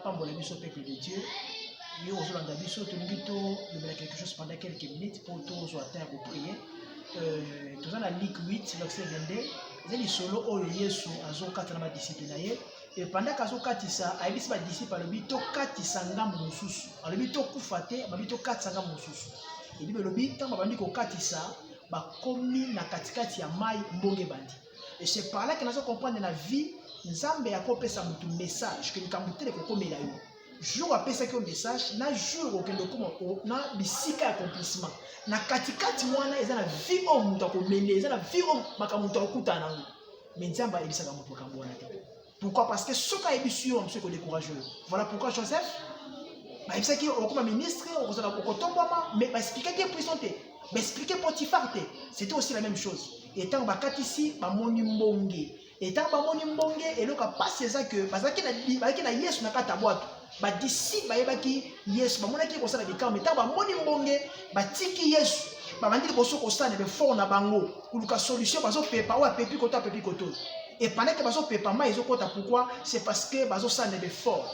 pambola biso peuple de Dieu. Yo ozolanda biso tolingi tolobela quelque chose pendant quelques minutes pour tozwa temps ya koprier. Toza na Luc 8 verset 22 eza lisolo oyo Yesu azokatisa na badisiple na ye. Et pendant qu'azokatisa ayebisi badisiple alobi tokatisa ngambo mosusu, alobi tokufa te, alobi tokatisa ngambo mosusu. Ebi belobi ntango babandi kokatisa bakomi na katikati ya mai mbonge bandi. Et c'est par là que nous comprendre la vie, Nzambe akopesa mutu message que likambo te kokomela yo. Jour apesa ki message na jour okendo komo na bisika accomplissement. Na katikati wana eza na vie o mutu akomene, eza na vie o makamutu akuta na ngo. Mais Nzambe ebisaka mutu kambo wana te. Pourquoi? Parce que soka ebisio monsieur ko décourager. Voilà pourquoi Joseph ba ebisa ki okoma ministre, okozala kotombama, mais ba expliquer que prison te. Ba expliquer Potiphar te. C'était aussi la même chose. Et tant bakatisi ba moni mbonge. Et tant ba moni mbonge eloka passe ça que bazaki na Yesu na kata boato. Ba disciple ba yebaki Yesu ba monaki ko sala bikao mais tant ba moni mbonge ba tiki Yesu. Ba bandi boso ko sala be fort na bango. Kuluka solution bazo pepa wa pepi koto. Et pendant que bazo pepa ma ezo kota pourquoi? C'est parce que bazo sala be fort.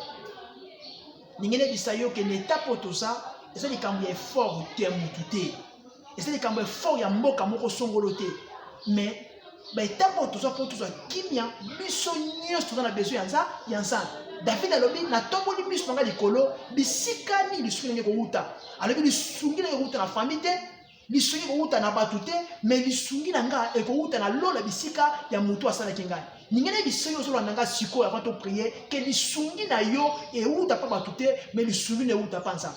Ningene bisayo que l'état poto ça, c'est likambo ya fort te mutute. Et c'est likambo fort ya mboka moko songolote. Mais l'état poto ça pour tout ça kimia biso nyos tout na besoin ya nza. David alobi na tomboli miso nga likolo bisika ni lisungi ko uta. Alobi lisungi na uta na famille te, lisungi ko uta na batute, mais lisungi na nga e ko uta na lola bisika ya mutu asala kinga. Ningene bisoyo zo landa nga siko avant de prier que lisungi na yo e uta pa batute, mais lisungi ne uta pa nza.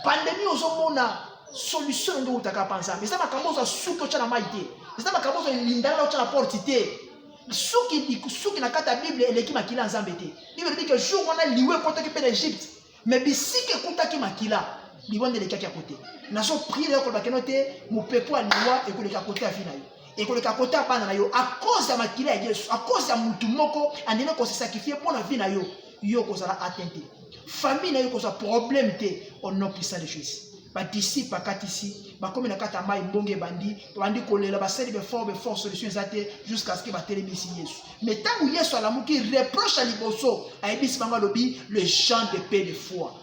Pandémie ozomona solution ndo uta ka panza. Mais ça makambo za suko cha na maite. Mais ça makambo za lindala cha na porte te. Suki na kata Bible eleki makila nzambe te. Bible dit que jour on a liwe kota ki pe d'Égypte. Mais bisike kota ki makila. Liwande leki ya côté. Na so prier ko ba kenote mo pepo aliwa e ko leka côté afina yo. Et ko leka côté apana na yo à cause ya makila ya Yesu, à cause ya mutu moko andine ko se sacrifier pour la vie na yo. Yo ko sala atteinte. Famille na yo ko sa problème te au nom puissant de Jésus. Ba disciple bakatisi ba komi na kata mai mbonge bandi kolela ba seli be fort solution zate jusqu'à ce que ba telemisi Yesu. Mais tant où Yesu alamuki reproche à liboso a ebisi banga lobi le gens de paix de foi.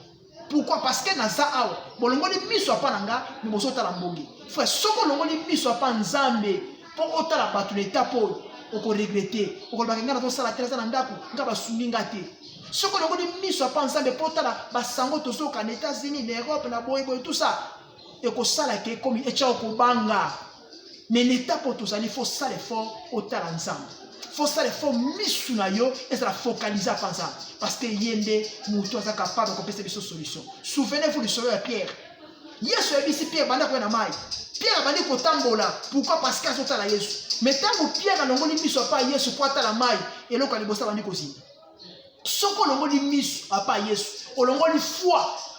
Pourquoi? Parce que na za awa bolongo ni miso apa nanga ni boso tala mbonge. Frère soko longo ni miso apa nzambe pour otala batu l'état pour oko regretter oko ba ngana to sala tela na ndako ngaba suminga te. Ce que l'on dit soit pas ensemble pour la basango to soka aux États-Unis, l'Europe, na boy tout ça. Et que ça là que comme et au banga. Mais l'état pour tout ça, il faut ça l'effort au talent ensemble. Faut ça l'effort misu na yo et ça focaliser à penser parce que yende muto ça capable de penser des solutions. Souvenez-vous du sauveur Pierre. Yesu a dit Pierre banda kwa na mai. Pierre bandi ko tambola. Pourquoi? Parce qu'il a sauté la Yesu. Mais tant que Pierre a l'ongoli misu pas Yesu pour ta la mai et là quand il bossa bandi kosi. Soko longoli misu apa Yesu olongoli foi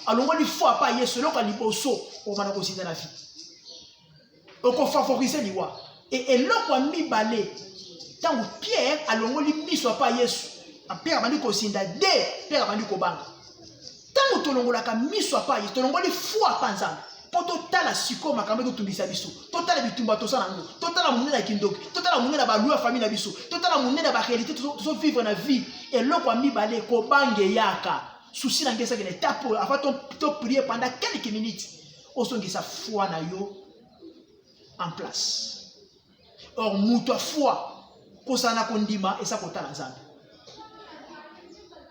alongoli foi apa Yesu loka liboso o bana ko sida na vie oko favoriser liwa et lokwa mibale tango Pierre alongoli misu apa Yesu a Pierre bandi ko sinda de Pierre bandi ko banga tango tolongola ka misu apa Yesu tolongoli foi apa nzambe poto tala siko makambe ko tumbisa biso totala bitumba to sana ngo totala munena kindoki totala munena ba loi famille na biso totala munena ba réalité to vivre na vie et lokwa mibale ko bange yaka souci na ngesa ke tapo avant to prier pendant quelques minutes osongisa foi na yo en place. Or muto foi ko sana ko ndima esa ko tala nzambe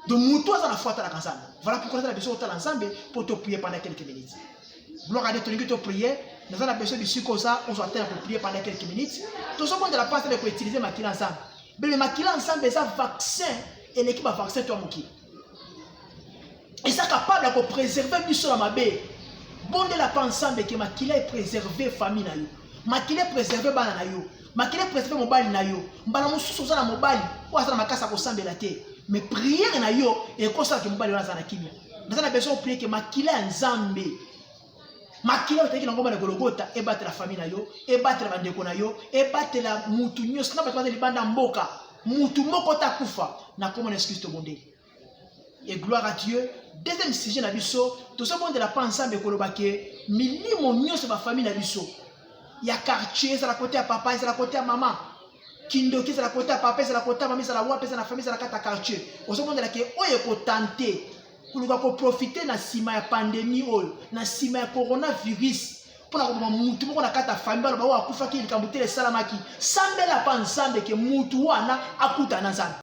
donc muto za na foi tala nzambe. Voilà pourquoi on a besoin de tala nzambe pour te prier pendant quelques minutes. Gloire à Dieu, tu as prié. Nous avons besoin de ce qu'on soit pour prier pendant quelques minutes. Tout ce monde de la part de utiliser maquille ensemble. Mais le maquille ensemble, c'est un vaccin et l'équipe a vaccin toi mouki. Et ça capable de préserver mission à ma baie. Bon de la part ensemble que maquille est préservé famille na yo. Maquille est préservé banana yo. Maquille est préservé mobile na yo. Mbala mususu za na mobile. Ou za na makasa ko sambe la te. Mais prière na yo et comme ça que mobile na za na kimia. Nous avons besoin de prier que maquille ensemble. Makila otaki na ngoma na Golgotha e battre la famille na yo e battre la bandeko na yo e battre la mutu nyos na battre libanda mboka mutu moko takufa na comment excuse to bonde et gloire à Dieu. Deuxième sujet na biso tout ça monde de la pense ensemble koloba ke milimo nyos ba famille na biso ya quartier ça la côté à papa ça la côté à maman kindoki ezala kota papa ezala kota mama ezala wapi ezala na famille ezala kata quartier ozomondela ke oyo ekotante koluka koprofite na nsima ya pandémie oyo na nsima ya coronavirus mpona koboma mutu moko na kati ya famille baloba oyo akufaki likambo te esalamaki sambela mpa nzambe ke mutu wana akuta na nzambe